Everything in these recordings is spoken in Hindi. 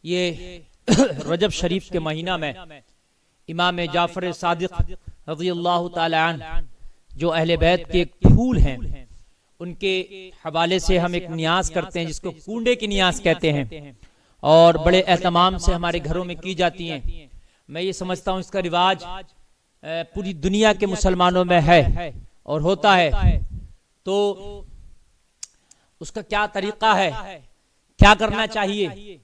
ये रजब शरीफ के महीना में इमाम जाफर सादिक रज़ियल्लाहु ताला अन्हु जो अहले बैत के फूल हैं उनके हवाले से हम एक नियाज करते हैं जिसको कूंडे की नियाज कहते हैं और बड़े एहतमाम से हमारे घरों में की जाती हैं। मैं ये समझता हूँ इसका रिवाज पूरी दुनिया के मुसलमानों में है और होता है। तो उसका क्या तरीका है, क्या करना चाहिए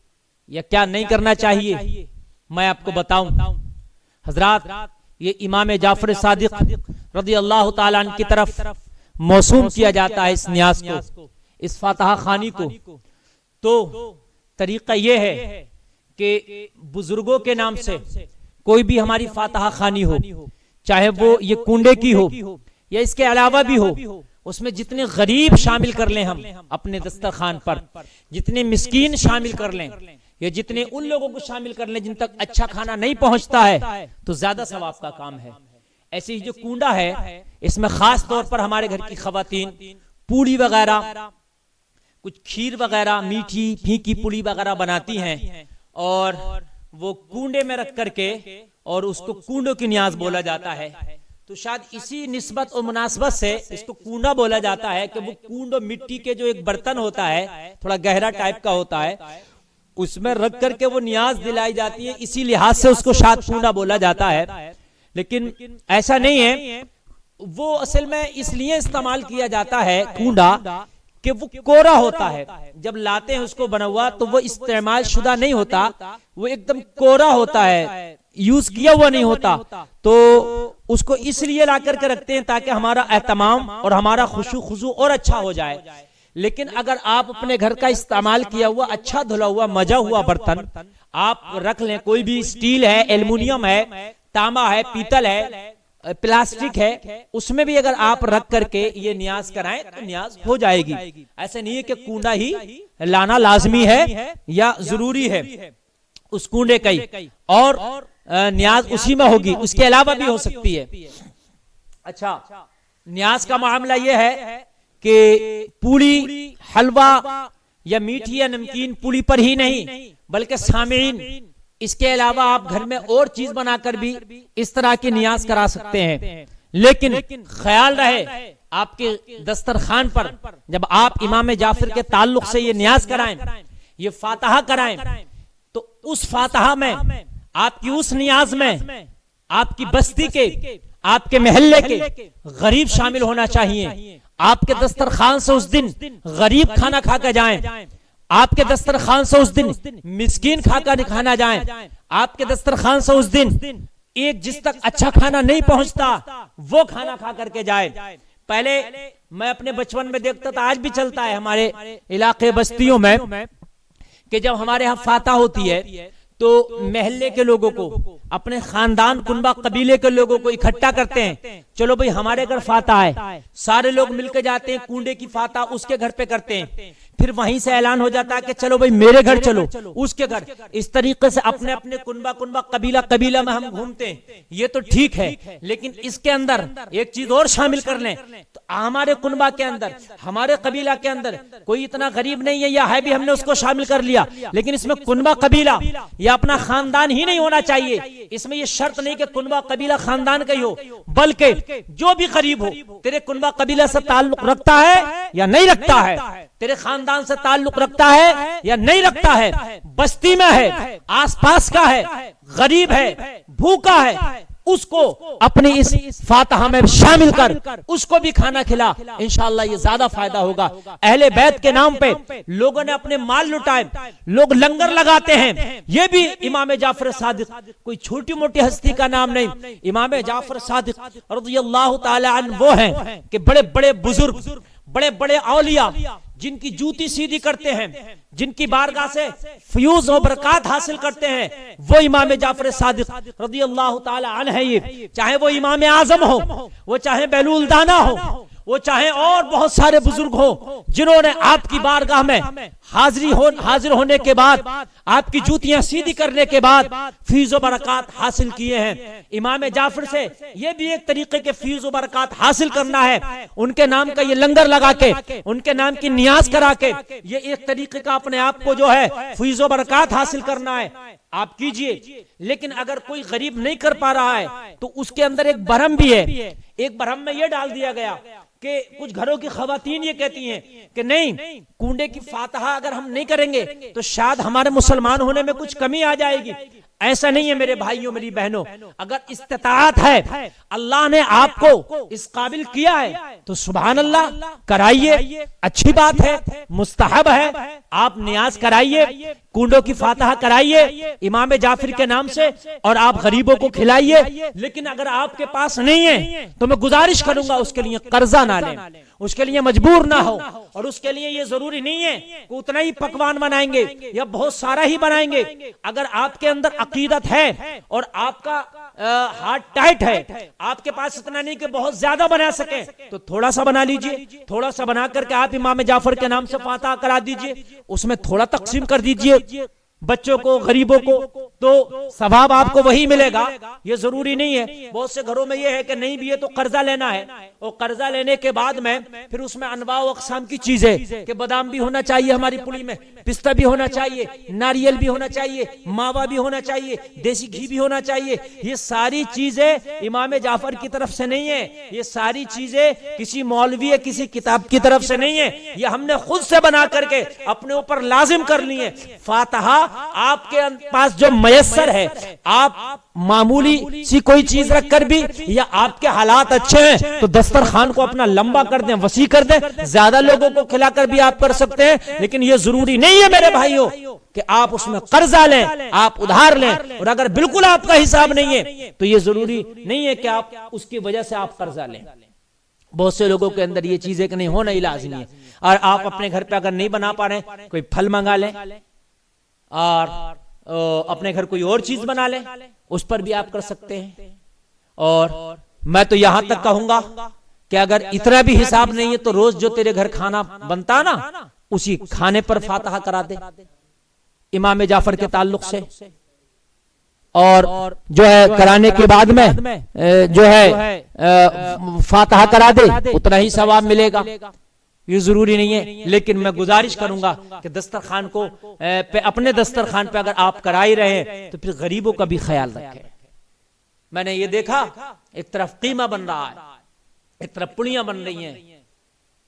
या क्या नहीं करना चाहिए, मैं आपको बताऊं। हजरात, ये इमाम जाफर सादिक रज़ियल्लाहु ताला अन्हु की तरफ मौसूम किया जाता है इस नियाज को, इस फातिहा खानी को। तो तरीका ये है कि बुजुर्गों के नाम से कोई भी हमारी फातिहा खानी हो, चाहे वो ये कुंडे की हो या इसके अलावा भी हो, उसमें जितने गरीब शामिल कर लें हम अपने दस्तरखान पर, जितने मिस्कीन शामिल कर लें या जितने उन लोगों को शामिल कर लें जिन तक अच्छा खाना नहीं पहुंचता है, तो ज्यादा सवाब का काम है। ऐसे ही जो कुंडा है इसमें खास तौर पर हमारे घर की खवातीन पूड़ी वगैरह, कुछ खीर वगैरह, मीठी फीकी पुड़ी वगैरह बनाती हैं और वो कुंडे में रख करके और उसको कुंडों की नियाज बोला जाता है। तो शायद इसी निस्बत और मुनासबत से इसको कुंडा बोला जाता है कि वो कुंडो मिट्टी के जो एक बर्तन होता है, थोड़ा गहरा टाइप का होता है, उसमें रख करके वो नियाज दिलाई जाती है, इसी लिहाज से उसको शायद कुंडा बोला जाता है। लेकिन ऐसा नहीं है, वो असल में इसलिए इस्तेमाल किया जाता है कुंडा कि वो कोरा होता है। जब लाते हैं उसको बना हुआ तो वो इस्तेमाल शुदा नहीं होता, वो एकदम कोरा होता है, यूज किया हुआ नहीं होता। तो उसको इसलिए ला करके रखते हैं ताकि हमारा एहतमाम और हमारा खुशू खुशू और अच्छा हो जाए। लेकिन अगर आप अपने घर का इस्तेमाल किया हुआ अच्छा धुला हुआ मजा हुआ बर्तन आप रख लें, कोई भी स्टील है, एल्युमिनियम है, तांबा है, पीतल है, प्लास्टिक है, उसमें भी अगर आप रख करके ये नियाज कराएं तो नियाज हो जाएगी। ऐसा नहीं है कि कुंडा ही लाना लाजमी है या जरूरी है उस कुंडे का ही और नियाज उसी में होगी, उसके अलावा भी हो सकती है। अच्छा, नियाज का मामला यह है कि पूरी, हलवा या मीठी या नमकीन पूरी पर ही नहीं बल्कि सामीन इसके अलावा आप घर में और चीज बनाकर भी इस तरह की नियाज करा सकते हैं। लेकिन ख्याल रहे आपके दस्तरखान पर जब आप इमाम जाफर के ताल्लुक से ये नियाज कराएं, ये फातिहा कराएं, तो उस फातिहा में, आपकी उस नियाज में आपकी बस्ती के, आपके महल्ले के गरीब शामिल होना चाहिए। आपके दस्तरखान से उस दिन गरीब खाना खाकर जाएं, आपके दस्तरखान से उस दिन मिस्कीन खाकर खाना जाएं, आपके दस्तरखान से उस दिन एक जिस तक अच्छा खाना नहीं पहुंचता वो खाना खा करके जाए। पहले मैं अपने बचपन में देखता था, आज भी चलता है हमारे इलाके बस्तियों में, कि जब हमारे यहाँ फातिहा होती है तो महल्ले के लोगों को, अपने खानदान कुनबा कबीले के लोगों को इकट्ठा करते हैं। चलो भाई हमारे घर फातिहा है, सारे लोग मिलकर जाते हैं, कुंडे की फातिहा उसके घर पे करते हैं, फिर वहीं से ऐलान हो जाता है कि चलो भाई मेरे घर चलो, उसके घर। इस तरीके से अपने अपने कुनबा कबीला कबीला में हम घूमते हैं। ये तो ठीक है, लेकिन इसके अंदर एक चीज और शामिल कर लें तो हमारे कुनबा के अंदर, हमारे कबीला के अंदर कोई इतना गरीब नहीं है या है भी, हमने उसको शामिल कर लिया, लेकिन इसमें कुनबा कबीला या अपना खानदान ही नहीं होना चाहिए। इसमें यह शर्त नहीं कि कुनबा कबीला खानदान का ही हो, बल्कि जो भी करीब हो, तेरे कुनबा कबीला से ताल्लुक रखता है या नहीं रखता है, तेरे खानदान से ताल्लुक रखता है या नहीं रखता है, बस्ती में है, आसपास का है, गरीब है, भूखा है, उसको अपने इस फातिहा में शामिल कर उसको भी खाना खिला, इंशाअल्लाह ये ज्यादा फायदा होगा। अहले बैत के नाम पे लोगों ने अपने माल लुटाए, लोग लंगर लगाते हैं। ये भी इमाम जाफर सादिक कोई छोटी मोटी हस्ती का नाम नहीं। इमाम जाफर सादिक रज़ियल्लाहु ताला अन्हु वो हैं कि बड़े बड़े बुजुर्ग, बड़े बड़े औलिया जिनकी जूती सीधी करते हैं, जिनकी बारगाह से फ्यूज और बरकत हासिल करते हैं, वो इमाम जाफर सादिक रज़ियल्लाहु ताला अन्हु है। ये चाहे वो इमाम आजम हो, वो चाहे बेलूल दाना हो, वो चाहे और बहुत सारे बुजुर्ग हो जिन्होंने आपकी बारगाह में हाजिर होने के बाद, आपकी जूतियां सीधी करने के बाद फीज़ व बरकत हासिल किए हैं। इमाम जाफर से ये भी एक तरीके के फीज़ व बरकत हासिल करना है। उनके नाम का ये लंगर लगा के, उनके नाम की नियाज करा के, ये एक तरीके का अपने आप को जो है फीज़ व बरकत हासिल करना है, आप कीजिए। लेकिन अगर कोई गरीब नहीं कर पा रहा है तो उसके अंदर एक भरम भी है। एक भरम में यह डाल दिया गया कि कुछ घरों की खवातीन ये कहती हैं कि नहीं, कुंडे की फातहा अगर हम नहीं करेंगे तो शायद हमारे मुसलमान होने में कुछ कमी आ जाएगी। ऐसा नहीं है मेरे भाइयों, मेरी बहनों, अगर इस्तिताअत है, अल्लाह ने आपको इस काबिल किया है तो सुभान अल्लाह कराइए, अच्छी बात है, मुस्तहब है। आप नियाज कराइए, कुंडों की फातहा कराइए इमाम जाफर के नाम से और आप गरीबों को खिलाइए। लेकिन अगर आपके पास नहीं है तो मैं गुजारिश करूंगा उसके लिए कर्जा ना लें, उसके लिए मजबूर ना हो। और उसके लिए ये जरूरी नहीं है कि उतना ही पकवान बनाएंगे या बहुत सारा ही बनाएंगे। अगर आपके अंदर अकीदत है और आपका हार्ट टाइट है, आपके पास इतना नहीं कि बहुत ज्यादा बना सके, तो थोड़ा सा बना लीजिए। थोड़ा सा बना करके आप इमाम जाफर के नाम से फातहा करा दीजिए, उसमें थोड़ा तकसीम कर दीजिए बच्चों को, गरीबों को, तो सवाब आपको वही मिलेगा। ये जरूरी नहीं है। बहुत से घरों में ये है कि नहीं भी है तो कर्जा लेना है, और कर्जा लेने के बाद में फिर उसमें अनवा व अक़साम की चीजें कि बादाम भी होना चाहिए हमारी पुली में, पिस्ता भी होना चाहिए, नारियल भी होना चाहिए, मावा भी होना चाहिए, देसी घी भी होना चाहिए। ये सारी चीजें इमाम जाफर की तरफ से नहीं है, ये सारी चीजें किसी मौलवी या किसी किताब की तरफ से नहीं है, ये हमने खुद से बना करके अपने ऊपर लाजिम कर लिए। फातहा आपके पास जो मयस्सर है, आप मामूली सी कोई चीज रखकर भी, या आपके हालात अच्छे हैं तो दस्तरखान को अपना लंबा कर दें, वसी कर दें, ज्यादा लोगों को खिलाकर भी आप कर सकते हैं। लेकिन यह जरूरी नहीं है मेरे भाइयों कि आप उसमें कर्जा लें, आप उधार लें। और अगर बिल्कुल आपका हिसाब नहीं है तो यह जरूरी नहीं है कि आप उसकी वजह से आप कर्जा लें। बहुत से लोगों के अंदर ये चीजें कि नहीं, होना ही लाज़िमी है। और आप अपने घर पे अगर नहीं बना पा रहे, कोई फल मंगा लें और अपने घर कोई और चीज बना ले, उस पर भी आप कर सकते हैं। और मैं तो यहां तक कहूंगा कि अगर इतना भी हिसाब नहीं है तो रोज जो तेरे घर खाना बनता ना, उसी खाने पर फातहा करा दे इमाम जाफर के ताल्लुक से। और जो है कराने के बाद में जो है फातहा करा दे, उतना ही सवाब मिलेगा। ये जरूरी नहीं है। लेकिन मैं गुजारिश करूंगा कि दस्तरखान को अपने दस्तरखान पे अगर आप करा ही रहे हैं तो फिर गरीबों का भी ख्याल रखें। मैंने ये देखा, एक तरफ कीमा बन रहा है, एक तरफ पुड़ियां बन रही हैं।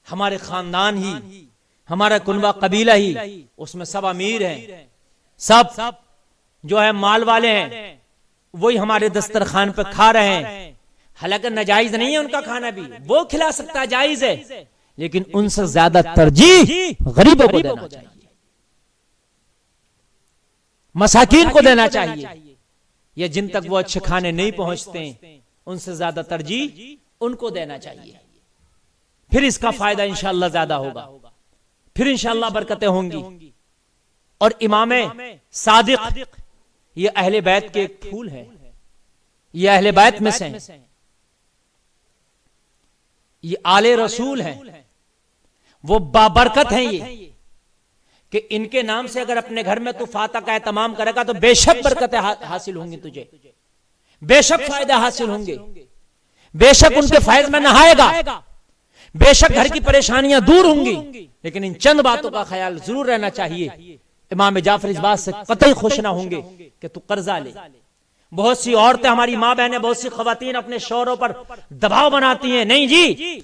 हमारे खानदान ही, हमारा कुनबा कबीला ही, उसमें सब अमीर हैं, सब जो है माल वाले हैं, वही हमारे दस्तरखान पे खा रहे हैं। हालांकि नाजायज नहीं है उनका खाना भी, वो खिला सकता है, जायज है, लेकिन उनसे ज्यादा तरजीह गरीबों को देना चाहिए, मसाकीन को देना चाहिए, या जिन तक वो अच्छे खाने नहीं पहुंचते उनसे ज्यादा तरजीह उनको देना चाहिए। फिर इसका फायदा इंशाअल्लाह ज्यादा होगा, फिर इंशाअल्लाह बरकतें होंगी। और इमाम सादिक ये अहले बैत के एक फूल है, ये अहले बैत में से हैं, ये आले रसूल हैं, वो बाबरकत हैं ये कि इनके नाम से अगर अपने घर में तू फातहा का एहतमाम करेगा तो बेशक बरकतें हासिल होंगी, तुझे बेशक फायदे हासिल होंगे, बेशक उनके फायदे में नहाएगा, बेशक घर की परेशानियां दूर होंगी। लेकिन इन चंद बातों का ख्याल जरूर रहना चाहिए। इमाम जाफर इस बात से कतई खुश ना होंगे कि तू कर्जा ले। बहुत सी औरतें, हमारी माँ बहनें, बहुत सी खवातीन अपने शौहरों पर दबाव बनाती हैं, नहीं जी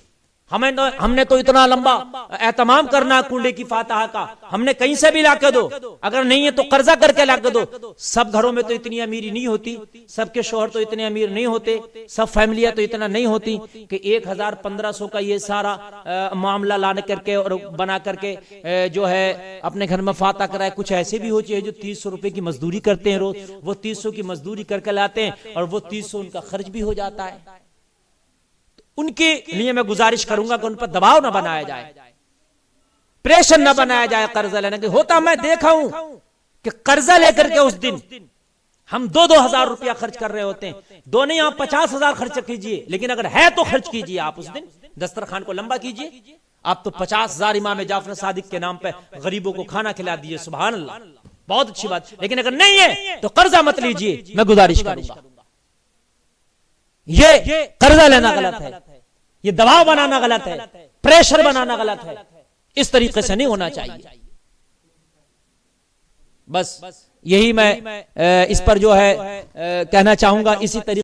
हमने तो इतना लंबा एहतमाम करना कुंडे की फातहा का, हमने कहीं से भी लाके दो, अगर नहीं है तो कर्जा करके लाके दो। सब घरों में तो इतनी अमीरी नहीं होती, सबके शौहर तो इतने अमीर नहीं होते, सब फैमिलियां तो इतना नहीं होती कि 1000-1500 का ये सारा मामला लाने करके और बना करके जो है अपने घर में फातहा कराए। कुछ ऐसे भी होते हैं जो 300 रुपए की मजदूरी करते हैं रोज, वो 300 की मजदूरी करके लाते हैं और वो 300 उनका खर्च भी हो जाता है। उनके लिए मैं गुजारिश करूंगा कि उन पर दबाव न बनाया जाए, प्रेशर न बनाया जाए कर्जा लेने के। होता मैं देखा हूं कि कर्जा लेकर के उस दिन हम 2-2 हजार रुपया खर्च कर रहे होते हैं। दो नहीं, आप 50,000 खर्च कीजिए, लेकिन अगर है तो खर्च कीजिए आप उस दिन। दस्तरखान को लंबा कीजिए। आप तो 50,000 इमाम जाफर सादिक के नाम पे गरीबों को खाना खिला दिए, सुभान अल्लाह, बहुत अच्छी बात। लेकिन अगर नहीं है तो कर्जा मत लीजिए, मैं गुजारिश करूंगा। ये कर्जा लेना गलत है, ये दबाव बनाना गलत है, प्रेशर बनाना गलत है, इस तरीके से नहीं होना चाहिए। बस यही मैं इस पर जो है कहना चाहूंगा। इसी तरीके